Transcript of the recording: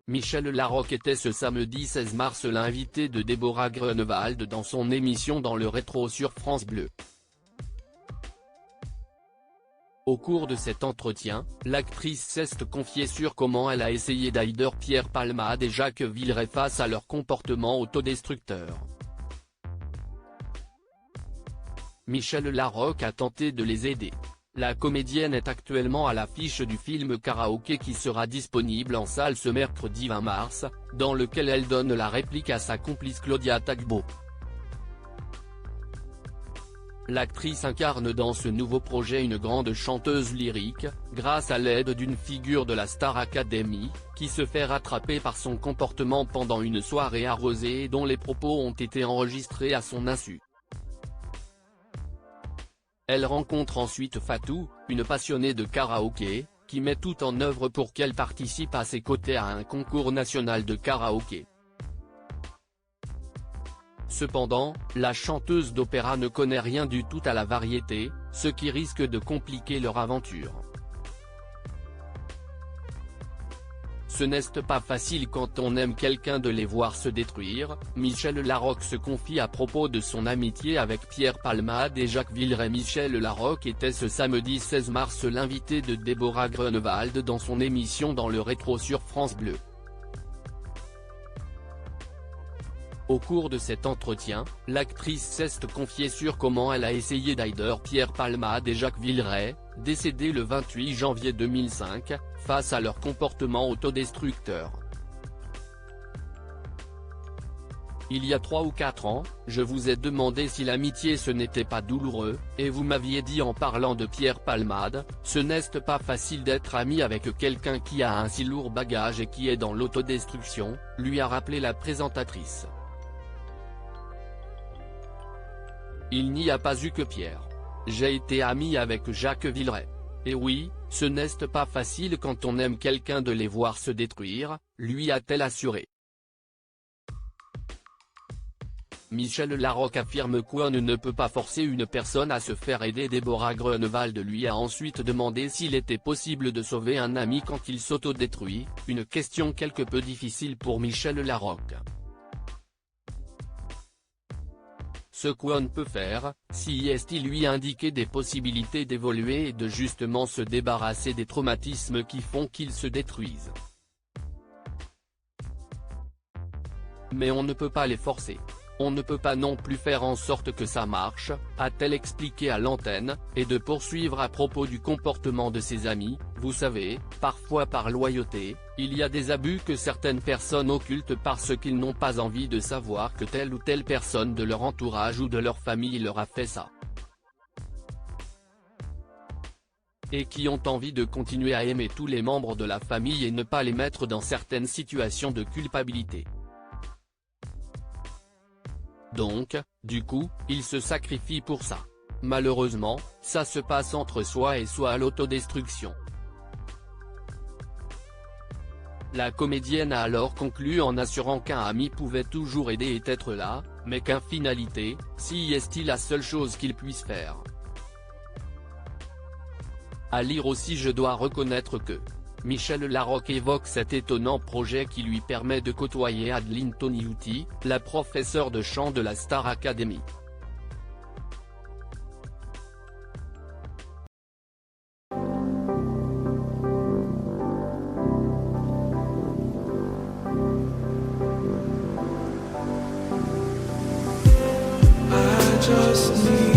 Michel Larocque était ce samedi 16 mars l'invité de Déborah Grunewald dans son émission Dans le rétro sur France Bleu. Au cours de cet entretien, l'actrice s'est confiée sur comment elle a essayé d'aider Pierre Palmade et Jacques Villeray face à leur comportement autodestructeur. Michel Larocque a tenté de les aider. La comédienne est actuellement à l'affiche du film Karaoké qui sera disponible en salle ce mercredi 20 mars, dans lequel elle donne la réplique à sa complice Claudia Tagbo. L'actrice incarne dans ce nouveau projet une grande chanteuse lyrique, grâce à l'aide d'une figure de la Star Academy, qui se fait rattraper par son comportement pendant une soirée arrosée et dont les propos ont été enregistrés à son insu. Elle rencontre ensuite Fatou, une passionnée de karaoké, qui met tout en œuvre pour qu'elle participe à ses côtés à un concours national de karaoké. Cependant, la chanteuse d'opéra ne connaît rien du tout à la variété, ce qui risque de compliquer leur aventure. Ce n'est pas facile quand on aime quelqu'un de les voir se détruire, Michel Larocque se confie à propos de son amitié avec Pierre Palmade et Jacques Villeray. Michel Larocque était ce samedi 16 mars l'invité de Déborah Grunewald dans son émission Dans le rétro sur France Bleu. Au cours de cet entretien, l'actrice s'est confiée sur comment elle a essayé d'aider Pierre Palmade et Jacques Villeray, décédés le 28 janvier 2005, face à leur comportement autodestructeur. Il y a 3 ou 4 ans, je vous ai demandé si l'amitié ce n'était pas douloureux, et vous m'aviez dit en parlant de Pierre Palmade, ce n'est pas facile d'être ami avec quelqu'un qui a un si lourd bagage et qui est dans l'autodestruction, lui a rappelé la présentatrice. Il n'y a pas eu que Pierre. J'ai été ami avec Jacques Villeray. Et oui, ce n'est pas facile quand on aime quelqu'un de les voir se détruire, lui a-t-elle assuré. Michel Larocque affirme qu'on ne peut pas forcer une personne à se faire aider. Déborah Grunewald lui a ensuite demandé s'il était possible de sauver un ami quand il s'autodétruit, une question quelque peu difficile pour Michel Larocque. Ce qu'on peut faire, si est-il lui indiquer des possibilités d'évoluer et de justement se débarrasser des traumatismes qui font qu'ils se détruisent. Mais on ne peut pas les forcer. On ne peut pas non plus faire en sorte que ça marche, a-t-elle expliqué à l'antenne, et de poursuivre à propos du comportement de ses amis. Vous savez, parfois par loyauté, il y a des abus que certaines personnes occultent parce qu'ils n'ont pas envie de savoir que telle ou telle personne de leur entourage ou de leur famille leur a fait ça. Et qui ont envie de continuer à aimer tous les membres de la famille et ne pas les mettre dans certaines situations de culpabilité. Donc, du coup, ils se sacrifient pour ça. Malheureusement, ça se passe entre soi et soi à l'autodestruction. La comédienne a alors conclu en assurant qu'un ami pouvait toujours aider et être là, mais qu'en finalité, si est-il la seule chose qu'il puisse faire. À lire aussi. Je dois reconnaître que Michel Larocque évoque cet étonnant projet qui lui permet de côtoyer Adeline Toniutti, la professeure de chant de la Star Academy. I just need